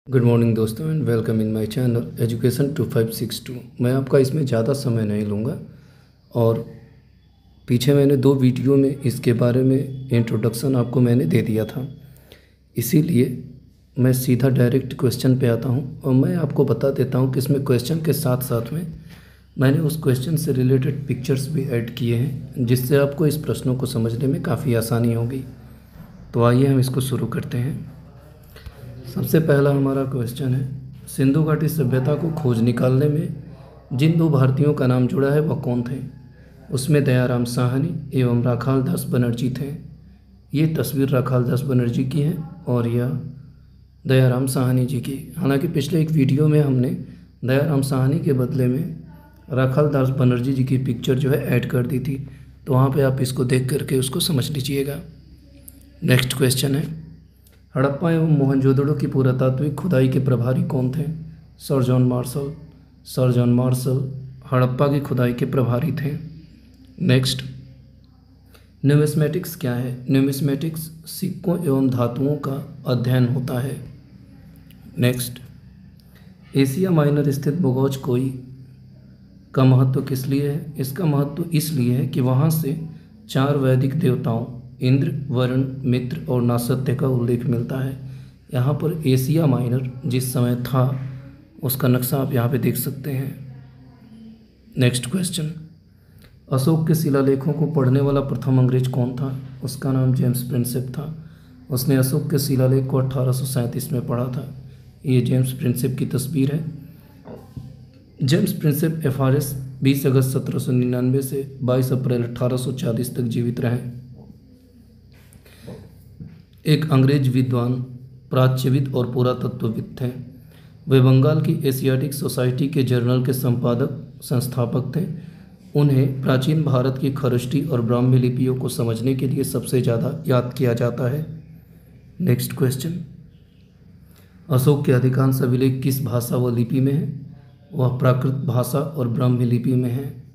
Good morning दोस्तों and welcome in my channel education 2562। मैं आपका इसमें ज़्यादा समय नहीं लूँगा और पीछे मैंने 2 वीडियो में इसके बारे में इंट्रोडक्शन आपको मैंने दे दिया था, इसीलिए मैं सीधा डायरेक्ट क्वेश्चन पे आता हूँ और मैं आपको बता देता हूँ कि इसमें क्वेश्चन के साथ साथ में मैंने उस क्वेश्चन से रिलेटेड पिक्चर्स भी ऐड किए हैं, जिससे आपको इस प्रश्नों को समझने में काफ़ी आसानी होगी। तो आइए हम इसको शुरू करते हैं। सबसे पहला हमारा क्वेश्चन है, सिंधु घाटी सभ्यता को खोज निकालने में जिन 2 भारतीयों का नाम जुड़ा है वह कौन थे? उसमें दयाराम साहनी एवं राखाल दास बनर्जी थे। ये तस्वीर राखाल दास बनर्जी की है और यह दयाराम साहनी जी की। हालांकि पिछले एक वीडियो में हमने दयाराम साहनी के बदले में राखाल दास बनर्जी जी की पिक्चर जो है ऐड कर दी थी, तो वहाँ पे आप इसको देख करके उसको समझ लीजिएगा। नेक्स्ट क्वेश्चन है, हड़प्पा एवं मोहनजोदड़ो की पुरातात्विक खुदाई के प्रभारी कौन थे? Sir John Marshall. Sir John Marshall Harappa की खुदाई के प्रभारी थे। नेक्स्ट, न्यूमिस्मेटिक्स क्या है? न्यूमिस्मेटिक्स सिक्कों एवं धातुओं का अध्ययन होता है। नेक्स्ट, एशिया माइनर स्थित बोगोज कोई का महत्व किस लिए है? इसका महत्व इसलिए है कि वहाँ से 4 वैदिक देवताओं इंद्र, वरुण, मित्र और नासत्य का उल्लेख मिलता है। यहाँ पर एशिया माइनर जिस समय था उसका नक्शा आप यहाँ पे देख सकते हैं। नेक्स्ट क्वेश्चन, अशोक के शिलालेखों को पढ़ने वाला प्रथम अंग्रेज कौन था? उसका नाम जेम्स प्रिंसेप था। उसने अशोक के शिलालेख को 1837 में पढ़ा था। ये जेम्स प्रिंसेप की तस्वीर है। जेम्स प्रिंसेप FRS 20 अगस्त 1799 से 22 अप्रैल 1840 तक जीवित रहे। एक अंग्रेज विद्वान, प्राच्यविद और पुरातत्वविद थे। वे बंगाल की एशियाटिक सोसाइटी के जर्नल के संस्थापक थे। उन्हें प्राचीन भारत की खरष्टी और ब्राह्मी लिपियों को समझने के लिए सबसे ज़्यादा याद किया जाता है। नेक्स्ट क्वेश्चन, अशोक के अधिकांश अभिलेख किस भाषा व लिपि में है? वह प्राकृत भाषा और ब्राह्मी लिपि में है।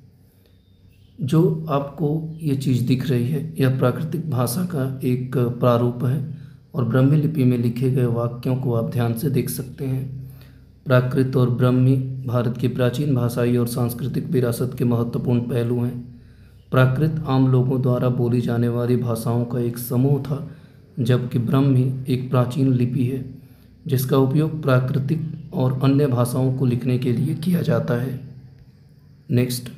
जो आपको ये चीज़ दिख रही है यह प्राकृतिक भाषा का एक प्रारूप है और ब्राह्मी लिपि में लिखे गए वाक्यों को आप ध्यान से देख सकते हैं। प्राकृत और ब्राह्मी भारत की प्राचीन भाषाई और सांस्कृतिक विरासत के महत्वपूर्ण पहलू हैं। प्राकृत आम लोगों द्वारा बोली जाने वाली भाषाओं का एक समूह था, जबकि ब्राह्मी एक प्राचीन लिपि है जिसका उपयोग प्राकृतिक और अन्य भाषाओं को लिखने के लिए किया जाता है। नेक्स्ट,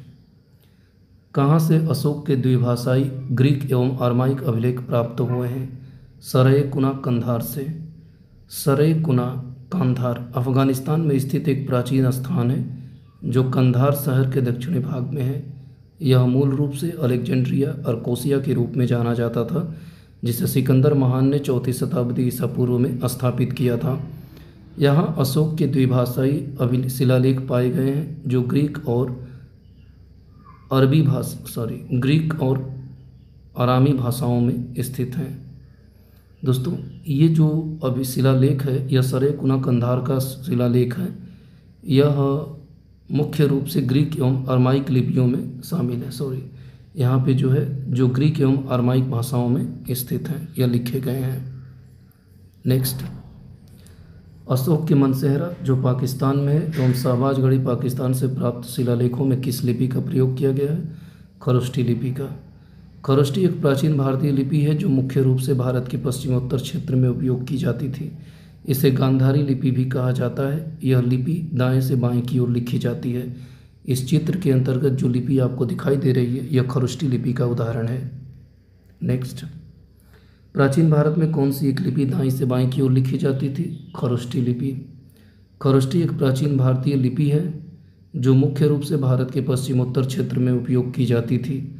कहाँ से अशोक के द्विभाषाई ग्रीक एवं अरमाइक अभिलेख प्राप्त हुए हैं? सरयकुना कंधार से। सरयकुना कंधार अफगानिस्तान में स्थित एक प्राचीन स्थान है जो कंधार शहर के दक्षिणी भाग में है। यह मूल रूप से अलेक्जेंड्रिया अर्कोसिया के रूप में जाना जाता था, जिसे सिकंदर महान ने 4वीं शताब्दी ईसा पूर्व में स्थापित किया था। यहाँ अशोक के द्विभाषाई शिलालेख पाए गए हैं जो ग्रीक और आरामी भाषाओं में स्थित हैं। दोस्तों, ये जो अभी शिलालेख है यह सरयकुना कंधार का शिलालेख है। यह मुख्य रूप से ग्रीक एवं अरमाइक लिपियों में शामिल है। यहाँ पे जो ग्रीक एवं अरमाइक भाषाओं में स्थित हैं या लिखे गए हैं। नेक्स्ट, अशोक के मनसेहरा जो पाकिस्तान में है एवं शहबाजगढ़ी पाकिस्तान से प्राप्त शिलालेखों में किस लिपि का प्रयोग किया गया है? खरोष्ठी लिपि का। खरोष्ठी एक प्राचीन भारतीय लिपि है जो मुख्य रूप से भारत के पश्चिमोत्तर क्षेत्र में उपयोग की जाती थी। इसे गांधारी लिपि भी कहा जाता है। यह लिपि दाएं से बाएं की ओर लिखी जाती है। इस चित्र के अंतर्गत जो लिपि आपको दिखाई दे रही है यह खरोष्ठी लिपि का उदाहरण है। नेक्स्ट, प्राचीन भारत में कौन सी एक लिपि दाईं से बाईं की ओर लिखी जाती थी? खरोष्ठी लिपि। खरोष्ठी एक प्राचीन भारतीय लिपि है जो मुख्य रूप से भारत के पश्चिमोत्तर क्षेत्र में उपयोग की जाती थी।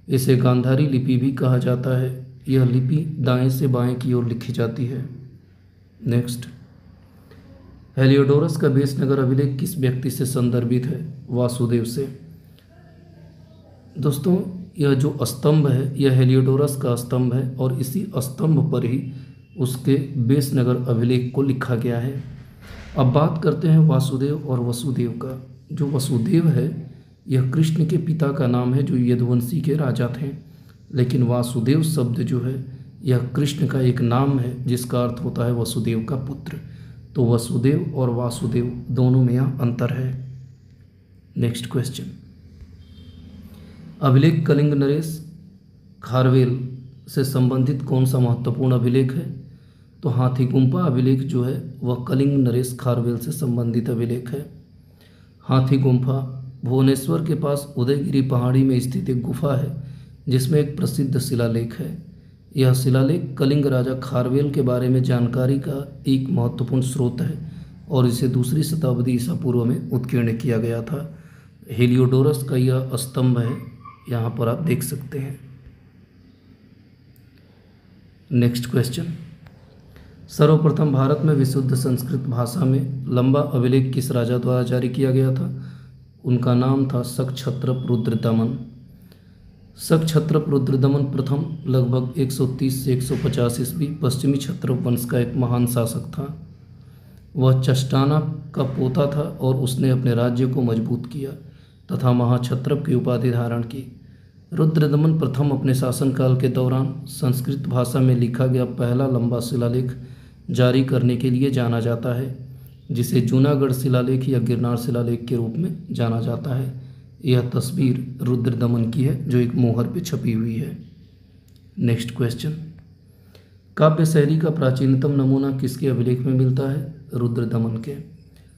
इसे गांधारी लिपि भी कहा जाता है। यह लिपि दाएं से बाएं की ओर लिखी जाती है। नेक्स्ट, हेलियोडोरस का बेसनगर अभिलेख किस व्यक्ति से संदर्भित है? वासुदेव से। दोस्तों, यह जो स्तंभ है यह हेलियोडोरस का स्तंभ है और इसी स्तंभ पर ही उसके बेसनगर अभिलेख को लिखा गया है। अब बात करते हैं वासुदेव और वसुदेव का। जो वसुदेव है यह कृष्ण के पिता का नाम है जो यदुवंशी के राजा थे, लेकिन वासुदेव शब्द जो है यह कृष्ण का एक नाम है जिसका अर्थ होता है वसुदेव का पुत्र। तो वसुदेव और वासुदेव दोनों में यहाँ अंतर है। नेक्स्ट क्वेश्चन, अभिलेख कलिंग नरेश खारवेल से संबंधित कौन सा महत्वपूर्ण अभिलेख है? तो हाथी गुम्फा अभिलेख जो है वह कलिंग नरेश खारवेल से संबंधित अभिलेख है। हाथी गुम्फा भुवनेश्वर के पास उदयगिरी पहाड़ी में स्थित एक गुफा है जिसमें एक प्रसिद्ध शिलालेख है। यह शिलालेख कलिंग राजा खारवेल के बारे में जानकारी का एक महत्वपूर्ण स्रोत है और इसे 2री शताब्दी ईसा पूर्व में उत्कीर्ण किया गया था। हेलियोडोरस का यह स्तंभ है, यहाँ पर आप देख सकते हैं। नेक्स्ट क्वेश्चन, सर्वप्रथम भारत में विशुद्ध संस्कृत भाषा में लंबा अभिलेख किस राजा द्वारा जारी किया गया था? उनका नाम था सकछत्रप रुद्रदमन। सकछत्रप रुद्रदमन प्रथम लगभग 130 से 150 ईस्वी पश्चिमी क्षत्रप वंश का एक महान शासक था। वह चष्टाना का पोता था और उसने अपने राज्य को मजबूत किया तथा महाक्षत्रप की उपाधि धारण की। रुद्रदमन प्रथम अपने शासनकाल के दौरान संस्कृत भाषा में लिखा गया पहला लंबा शिलालेख जारी करने के लिए जाना जाता है, जिसे जूनागढ़ शिलालेख या गिरनार शिलालेख के रूप में जाना जाता है। यह तस्वीर रुद्रदमन की है जो एक मोहर पर छपी हुई है। नेक्स्ट क्वेश्चन, काव्य शैली का प्राचीनतम नमूना किसके अभिलेख में मिलता है? रुद्रदमन के।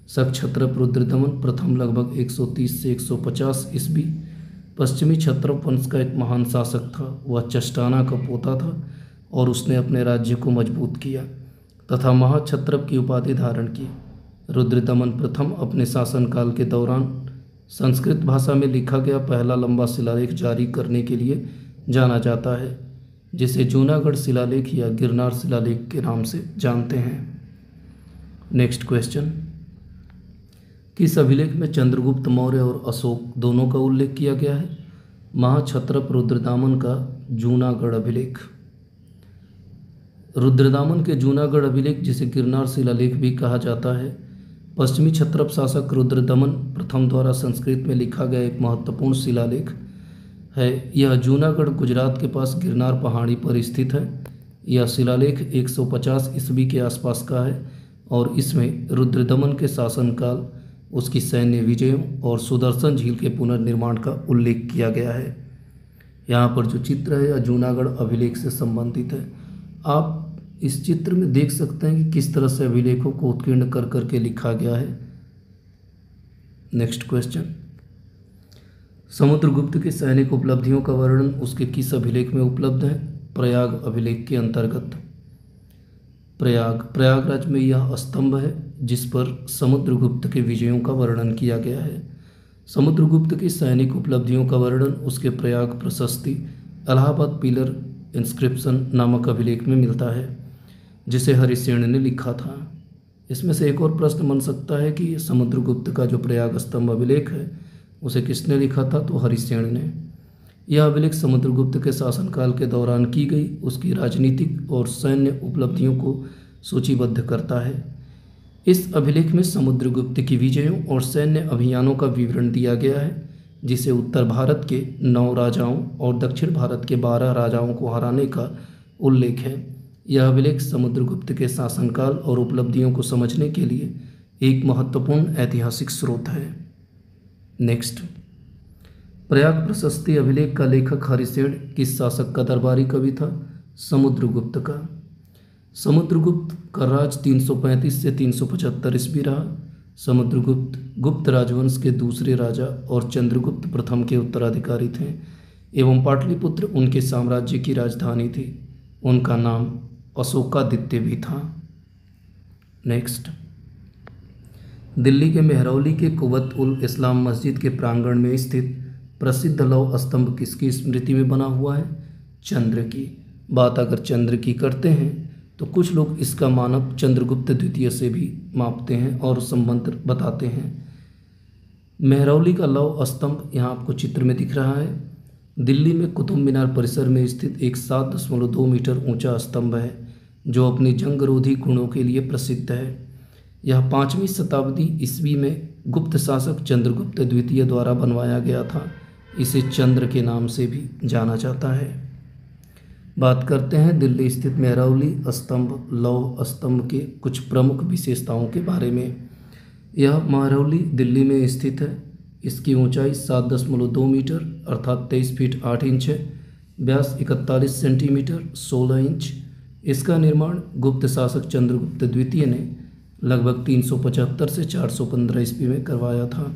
सकछत्रप रुद्रदमन प्रथम लगभग 130 से 150 ईस्वी पश्चिमी क्षत्रप वंश का एक महान शासक था। वह चष्टाना का पोता था और उसने अपने राज्य को मजबूत किया तथा महाक्षत्रप की उपाधि धारण की। रुद्रदमन प्रथम अपने शासनकाल के दौरान संस्कृत भाषा में लिखा गया पहला लंबा शिलालेख जारी करने के लिए जाना जाता है, जिसे जूनागढ़ शिलालेख या गिरनार शिलालेख के नाम से जानते हैं। नेक्स्ट क्वेश्चन, किस अभिलेख में चंद्रगुप्त मौर्य और अशोक दोनों का उल्लेख किया गया है? महाक्षत्रप रुद्रदामन का जूनागढ़ अभिलेख। रुद्रदामन के जूनागढ़ अभिलेख, जिसे गिरनार शिलालेख भी कहा जाता है, पश्चिमी क्षत्रप शासक रुद्रदमन प्रथम द्वारा संस्कृत में लिखा गया एक महत्वपूर्ण शिलालेख है। यह जूनागढ़ गुजरात के पास गिरनार पहाड़ी पर स्थित है। यह शिलालेख 150 ईस्वी के आसपास का है और इसमें रुद्रदमन के शासनकाल, उसकी सैन्य विजयों और सुदर्शन झील के पुनर्निर्माण का उल्लेख किया गया है। यहाँ पर जो चित्र है यह जूनागढ़ अभिलेख से संबंधित है। आप इस चित्र में देख सकते हैं कि किस तरह से अभिलेखों को उत्कीर्ण कर करके लिखा गया है। नेक्स्ट क्वेश्चन, समुद्रगुप्त की सैनिक उपलब्धियों का वर्णन उसके किस अभिलेख में उपलब्ध है? प्रयाग अभिलेख के अंतर्गत। प्रयागराज में यह स्तंभ है जिस पर समुद्रगुप्त के विजयों का वर्णन किया गया है। समुद्रगुप्त की सैनिक उपलब्धियों का वर्णन उसके प्रयाग प्रशस्ति इलाहाबाद पिलर इंस्क्रिप्शन नामक अभिलेख में मिलता है, जिसे हरिसेन ने लिखा था। इसमें से एक और प्रश्न बन सकता है कि समुद्रगुप्त का जो प्रयाग स्तंभ अभिलेख है उसे किसने लिखा था? तो हरिसेन ने। यह अभिलेख समुद्रगुप्त के शासनकाल के दौरान की गई उसकी राजनीतिक और सैन्य उपलब्धियों को सूचीबद्ध करता है। इस अभिलेख में समुद्रगुप्त की विजयों और सैन्य अभियानों का विवरण दिया गया है, जिसे उत्तर भारत के 9 राजाओं और दक्षिण भारत के 12 राजाओं को हराने का उल्लेख है। यह अभिलेख समुद्रगुप्त के शासनकाल और उपलब्धियों को समझने के लिए एक महत्वपूर्ण ऐतिहासिक स्रोत है। नेक्स्ट, प्रयाग प्रशस्ति अभिलेख का लेखक हरिसेन किस शासक का दरबारी कवि था? समुद्रगुप्त का। समुद्रगुप्त का राज 335 से 375 ईस्वी रहा। समुद्रगुप्त गुप्त राजवंश के दूसरे राजा और चंद्रगुप्त प्रथम के उत्तराधिकारी थे एवं पाटलिपुत्र उनके साम्राज्य की राजधानी थी। उनका नाम अशोकादित्य भी था। नेक्स्ट, दिल्ली के मेहरौली के कुवत उल इस्लाम मस्जिद के प्रांगण में स्थित प्रसिद्ध लौह स्तंभ किसकी स्मृति में बना हुआ है? चंद्र की। बात अगर चंद्र की करते हैं तो कुछ लोग इसका मानक चंद्रगुप्त द्वितीय से भी मापते हैं और संबंध बताते हैं। मेहरौली का लौह स्तंभ यहाँ आपको चित्र में दिख रहा है। दिल्ली में कुतुब मीनार परिसर में स्थित एक 7.2 मीटर ऊंचा स्तंभ है जो अपनी जंगरोधी गुणों के लिए प्रसिद्ध है। यह 5वीं शताब्दी ईस्वी में गुप्त शासक चंद्रगुप्त द्वितीय द्वारा बनवाया गया था। इसे चंद्र के नाम से भी जाना जाता है। बात करते हैं दिल्ली स्थित मेहरौली स्तंभ लौह स्तंभ के कुछ प्रमुख विशेषताओं के बारे में। यह मेहरौली दिल्ली में स्थित है। इसकी ऊंचाई 7.2 मीटर अर्थात 23 फीट 8 इंच है। व्यास 41 सेंटीमीटर 16 इंच। इसका निर्माण गुप्त शासक चंद्रगुप्त द्वितीय ने लगभग 375 से 415 ईस्वी में करवाया था।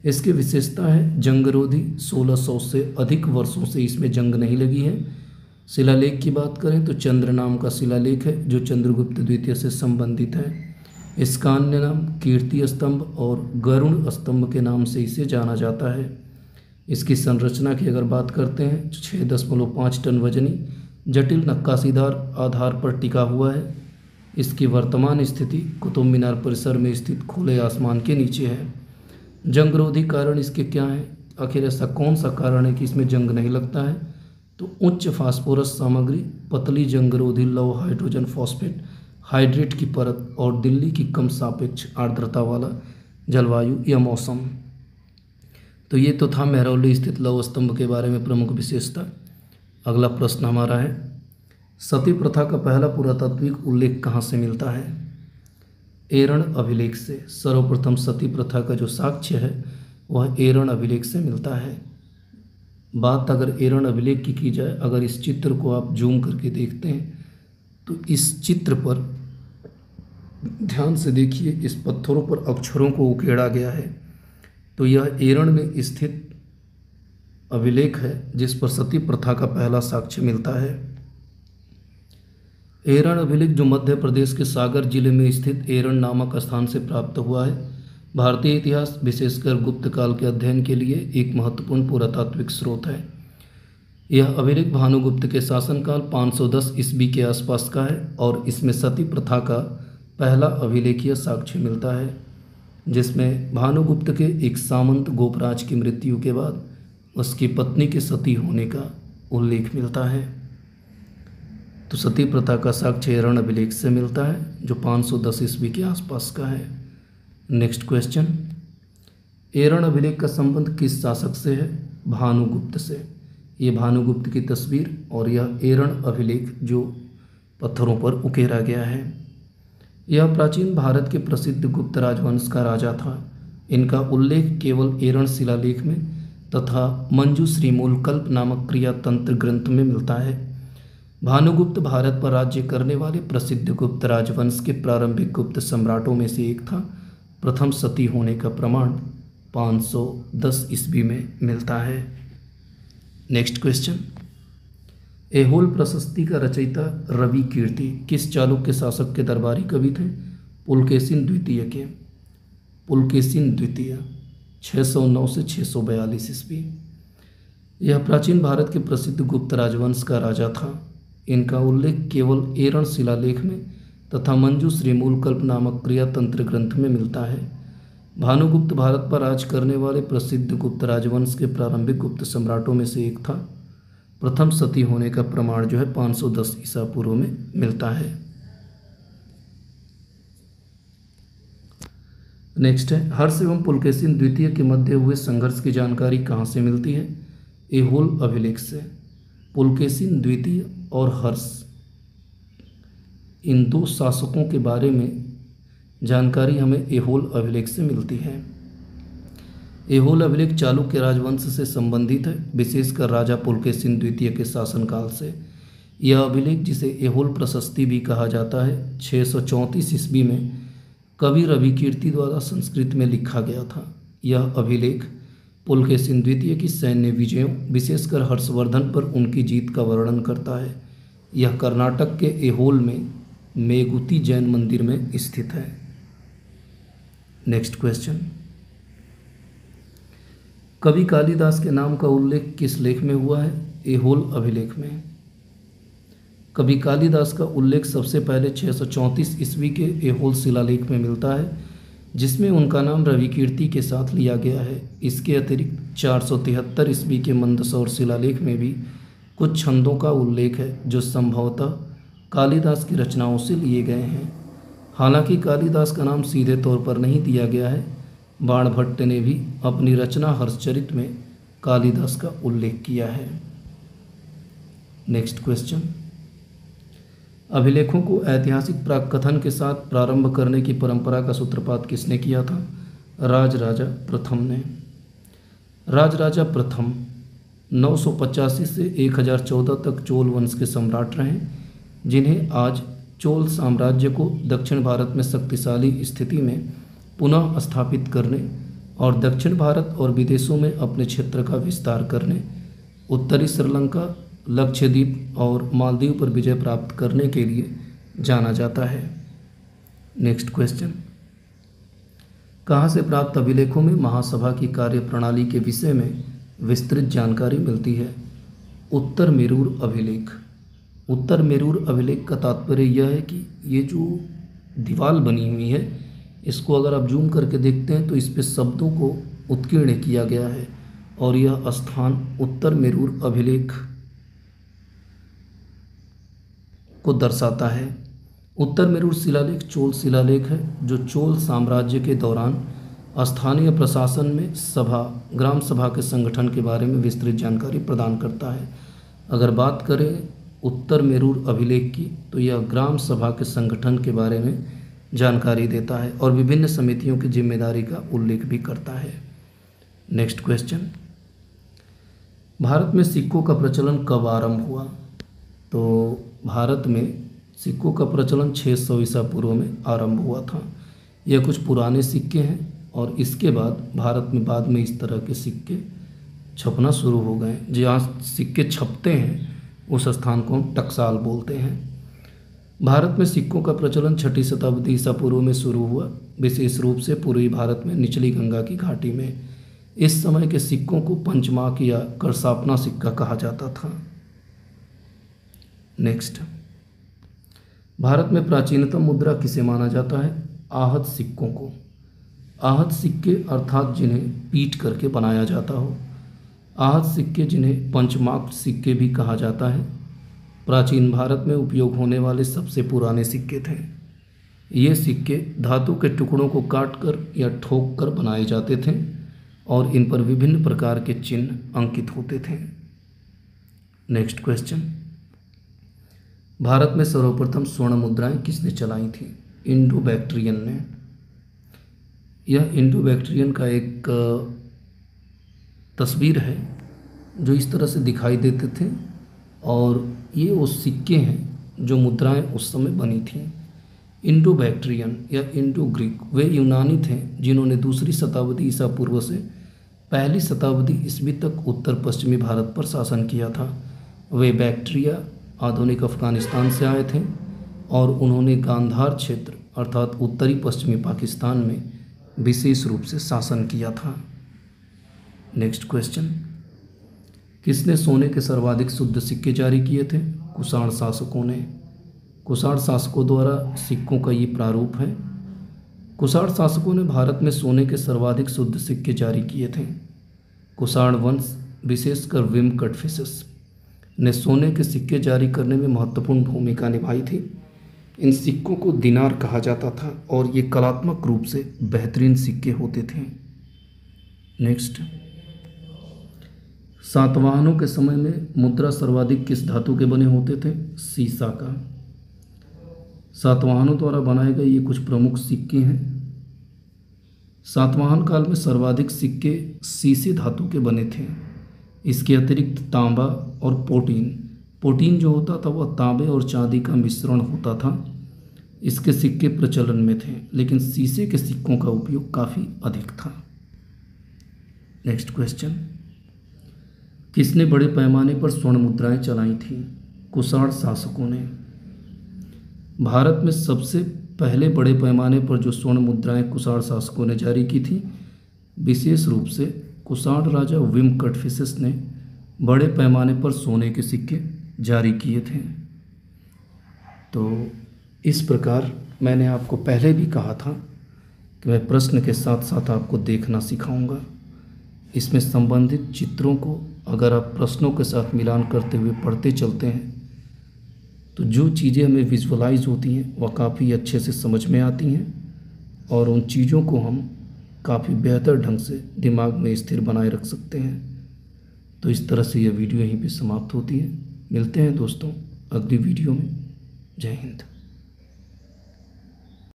इसकी विशेषता है जंगरोधी। 1600 से अधिक वर्षों से इसमें जंग नहीं लगी है। शिलालेख की बात करें तो चंद्र नाम का शिलालेख है जो चंद्रगुप्त द्वितीय से संबंधित है। इसका अन्य नाम कीर्ति स्तंभ और गरुण स्तंभ के नाम से इसे जाना जाता है। इसकी संरचना की अगर बात करते हैं 6.5 टन वजनी जटिल नक्काशीदार आधार पर टिका हुआ है। इसकी वर्तमान स्थिति कुतुब मीनार परिसर में स्थित खुले आसमान के नीचे है। जंगरोधी कारण इसके क्या हैं? आखिर ऐसा कौन सा कारण है कि इसमें जंग नहीं लगता है? तो उच्च फास्फोरस सामग्री, पतली जंगरोधी लौह हाइड्रोजन फॉस्फेट हाइड्रेट की परत और दिल्ली की कम सापेक्ष आर्द्रता वाला जलवायु या मौसम। तो ये तो था मेहरौली स्थित लौह स्तंभ के बारे में प्रमुख विशेषता। अगला प्रश्न हमारा है सती प्रथा का पहला पुरातात्विक उल्लेख कहाँ से मिलता है? एरण अभिलेख से। सर्वप्रथम सती प्रथा का जो साक्ष्य है वह एरण अभिलेख से मिलता है। बात अगर एरण अभिलेख की जाए, अगर इस चित्र को आप जूम करके देखते हैं तो इस चित्र पर ध्यान से देखिए, इस पत्थरों पर अक्षरों को उकेड़ा गया है। तो यह एरण में स्थित अभिलेख है जिस पर सती प्रथा का पहला साक्ष्य मिलता है। एरण अभिलेख जो मध्य प्रदेश के सागर जिले में स्थित एरण नामक स्थान से प्राप्त हुआ है, भारतीय इतिहास विशेषकर गुप्त काल के अध्ययन के लिए एक महत्वपूर्ण पुरातात्विक स्रोत है। यह अभिलेख भानुगुप्त के शासनकाल 510 ईस्वी के आसपास का है और इसमें सती प्रथा का पहला अभिलेखीय साक्ष्य मिलता है, जिसमें भानुगुप्त के एक सामंत गोपराज की मृत्यु के बाद उसकी पत्नी के सती होने का उल्लेख मिलता है। तो सती प्रथा का साक्ष्य एरण अभिलेख से मिलता है जो 510 ईस्वी के आसपास का है। नेक्स्ट क्वेश्चन, एरण अभिलेख का संबंध किस शासक से है? भानुगुप्त से। ये भानुगुप्त की तस्वीर और यह एरण अभिलेख जो पत्थरों पर उकेरा गया है। यह प्राचीन भारत के प्रसिद्ध गुप्त राजवंश का राजा था। इनका उल्लेख केवल एरण शिलालेख में तथा मंजूश्री मूलकल्प नामक क्रियातंत्र ग्रंथ में मिलता है। भानुगुप्त भारत पर राज्य करने वाले प्रसिद्ध गुप्त राजवंश के प्रारंभिक गुप्त सम्राटों में से एक था। प्रथम सती होने का प्रमाण 510 ईस्वी में मिलता है। नेक्स्ट क्वेश्चन, ऐहोल प्रशस्ति का रचयिता रवि कीर्ति किस चालुक्य शासक के दरबारी कवि थे? पुलकेशिन द्वितीय के। पुलकेशिन द्वितीय 609 से 642 ईस्वी। यह प्राचीन भारत के प्रसिद्ध गुप्त राजवंश का राजा था। इनका उल्लेख केवल एरण शिलालेख में तथा मंजूश्री मूलकल्प नामक क्रियातंत्र ग्रंथ में मिलता है। भानुगुप्त भारत पर राज करने वाले प्रसिद्ध गुप्त राजवंश के प्रारंभिक गुप्त सम्राटों में से एक था। प्रथम सती होने का प्रमाण जो है 510 ईसा पूर्व में मिलता है। नेक्स्ट है, हर्ष एवं पुलकेशिन द्वितीय के मध्य हुए संघर्ष की जानकारी कहाँ से मिलती है? ऐहोल अभिलेख से। पुलकेशिन द्वितीय और हर्ष, इन दो शासकों के बारे में जानकारी हमें ऐहोल अभिलेख से मिलती है। ऐहोल अभिलेख चालुक्य राजवंश से संबंधित है, विशेषकर राजा पुलकेशिन द्वितीय के शासनकाल से। यह अभिलेख, जिसे ऐहोल प्रशस्ति भी कहा जाता है, 634 ईस्वी में कवि रवि कीर्ति द्वारा संस्कृत में लिखा गया था। यह अभिलेख पुलकेशिन द्वितीय की सैन्य विजयों, विशेषकर हर्षवर्धन पर उनकी जीत का वर्णन करता है। यह कर्नाटक के ऐहोल में मेगुती जैन मंदिर में स्थित है। नेक्स्ट क्वेश्चन, कवि कालिदास के नाम का उल्लेख किस लेख में हुआ है? ऐहोल अभिलेख में। कवि कालिदास का उल्लेख सबसे पहले 634 ईस्वी के ऐहोल शिलालेख में मिलता है, जिसमें उनका नाम रवि कीर्ति के साथ लिया गया है। इसके अतिरिक्त 473 ईस्वी के मंदसौर शिलालेख में भी कुछ छंदों का उल्लेख है जो संभवतः कालिदास की रचनाओं से लिए गए हैं। हालांकि कालिदास का नाम सीधे तौर पर नहीं दिया गया है। बाणभट्ट ने भी अपनी रचना हर्षचरित में कालिदास का उल्लेख किया है। नेक्स्ट क्वेश्चन, अभिलेखों को ऐतिहासिक प्राकथन के साथ प्रारंभ करने की परंपरा का सूत्रपात किसने किया था? राजराजा प्रथम ने। राजराजा प्रथम 985 से 1014 तक चोल वंश के सम्राट रहे, जिन्हें आज चोल साम्राज्य को दक्षिण भारत में शक्तिशाली स्थिति में पुनः स्थापित करने और दक्षिण भारत और विदेशों में अपने क्षेत्र का विस्तार करने, उत्तरी श्रीलंका, लक्षद्वीप और मालदीव पर विजय प्राप्त करने के लिए जाना जाता है। नेक्स्ट क्वेश्चन, कहाँ से प्राप्त अभिलेखों में महासभा की कार्यप्रणाली के विषय में विस्तृत जानकारी मिलती है? उत्तर मेरूर अभिलेख। उत्तर मेरूर अभिलेख का तात्पर्य यह है कि ये जो दीवार बनी हुई है, इसको अगर आप जूम करके देखते हैं तो इस पे शब्दों को उत्कीर्ण किया गया है और यह स्थान उत्तर मेरूर अभिलेख को दर्शाता है। उत्तर मेरूर शिलालेख चोल शिलालेख है, जो चोल साम्राज्य के दौरान स्थानीय प्रशासन में सभा, ग्राम सभा के संगठन के बारे में विस्तृत जानकारी प्रदान करता है। अगर बात करें उत्तर मेरूर अभिलेख की, तो यह ग्राम सभा के संगठन के बारे में जानकारी देता है और विभिन्न समितियों की जिम्मेदारी का उल्लेख भी करता है। नेक्स्ट क्वेश्चन, भारत में सिक्कों का प्रचलन कब आरंभ हुआ? तो भारत में सिक्कों का प्रचलन 600 ईसा पूर्व में आरंभ हुआ था। यह कुछ पुराने सिक्के हैं और इसके बाद भारत में बाद में इस तरह के सिक्के छपना शुरू हो गए। जहाँ सिक्के छपते हैं उस स्थान को हम टकसाल बोलते हैं। भारत में सिक्कों का प्रचलन 6वीं शताब्दी ईसा पूर्व में शुरू हुआ, विशेष रूप से पूर्वी भारत में निचली गंगा की घाटी में। इस समय के सिक्कों को पंचमाक या करसापना सिक्का कहा जाता था। नेक्स्ट, भारत में प्राचीनतम मुद्रा किसे माना जाता है? आहत सिक्कों को। आहत सिक्के अर्थात जिन्हें पीट करके बनाया जाता हो। आहत सिक्के, जिन्हें पंचमाक सिक्के भी कहा जाता है, प्राचीन भारत में उपयोग होने वाले सबसे पुराने सिक्के थे। ये सिक्के धातु के टुकड़ों को काटकर या ठोक कर बनाए जाते थे और इन पर विभिन्न प्रकार के चिन्ह अंकित होते थे। नेक्स्ट क्वेश्चन, भारत में सर्वप्रथम स्वर्ण मुद्राएं किसने चलाई थी? इंडो बैक्ट्रियन ने। यह इंडो बैक्ट्रियन का एक तस्वीर है जो इस तरह से दिखाई देते थे और ये वो सिक्के हैं जो मुद्राएं उस समय बनी थीं। इंडो बैक्ट्रियन या इंडो ग्रीक वे यूनानी थे जिन्होंने 2री शताब्दी ईसा पूर्व से 1ली शताब्दी ईस्वी तक उत्तर पश्चिमी भारत पर शासन किया था। वे बैक्ट्रिया आधुनिक अफगानिस्तान से आए थे और उन्होंने गांधार क्षेत्र अर्थात उत्तरी पश्चिमी पाकिस्तान में विशेष रूप से शासन किया था। नेक्स्ट क्वेश्चन, किसने सोने के सर्वाधिक शुद्ध सिक्के जारी किए थे? कुषाण शासकों ने। कुषाण शासकों द्वारा सिक्कों का ये प्रारूप है। कुषाण शासकों ने भारत में सोने के सर्वाधिक शुद्ध सिक्के जारी किए थे। कुषाण वंश, विशेषकर विम कटफिशस ने सोने के सिक्के जारी करने में महत्वपूर्ण भूमिका निभाई थी। इन सिक्कों को दिनार कहा जाता था और ये कलात्मक रूप से बेहतरीन सिक्के होते थे। नेक्स्ट, सातवाहनों के समय में मुद्रा सर्वाधिक किस धातु के बने होते थे? सीसा का। सातवाहनों द्वारा बनाए गए ये कुछ प्रमुख सिक्के हैं। सातवाहन काल में सर्वाधिक सिक्के सीसे धातु के बने थे। इसके अतिरिक्त तांबा और पोटीन जो होता था वह तांबे और चांदी का मिश्रण होता था। इसके सिक्के प्रचलन में थे, लेकिन शीशे के सिक्कों का उपयोग काफ़ी अधिक था। नेक्स्ट क्वेश्चन, किसने बड़े पैमाने पर स्वर्ण मुद्राएं चलाई थीं? कुषाण शासकों ने। भारत में सबसे पहले बड़े पैमाने पर जो स्वर्ण मुद्राएं कुषाण शासकों ने जारी की थी, विशेष रूप से कुषाण राजा विम कटफिशस ने बड़े पैमाने पर सोने के सिक्के जारी किए थे। तो इस प्रकार मैंने आपको पहले भी कहा था कि मैं प्रश्न के साथ साथ आपको देखना सिखाऊंगा। इसमें संबंधित चित्रों को अगर आप प्रश्नों के साथ मिलान करते हुए पढ़ते चलते हैं तो जो चीज़ें हमें विजुअलाइज होती हैं वह काफ़ी अच्छे से समझ में आती हैं और उन चीज़ों को हम काफ़ी बेहतर ढंग से दिमाग में स्थिर बनाए रख सकते हैं। तो इस तरह से यह वीडियो यहीं पे समाप्त होती है। मिलते हैं दोस्तों अगली वीडियो में। जय हिंद।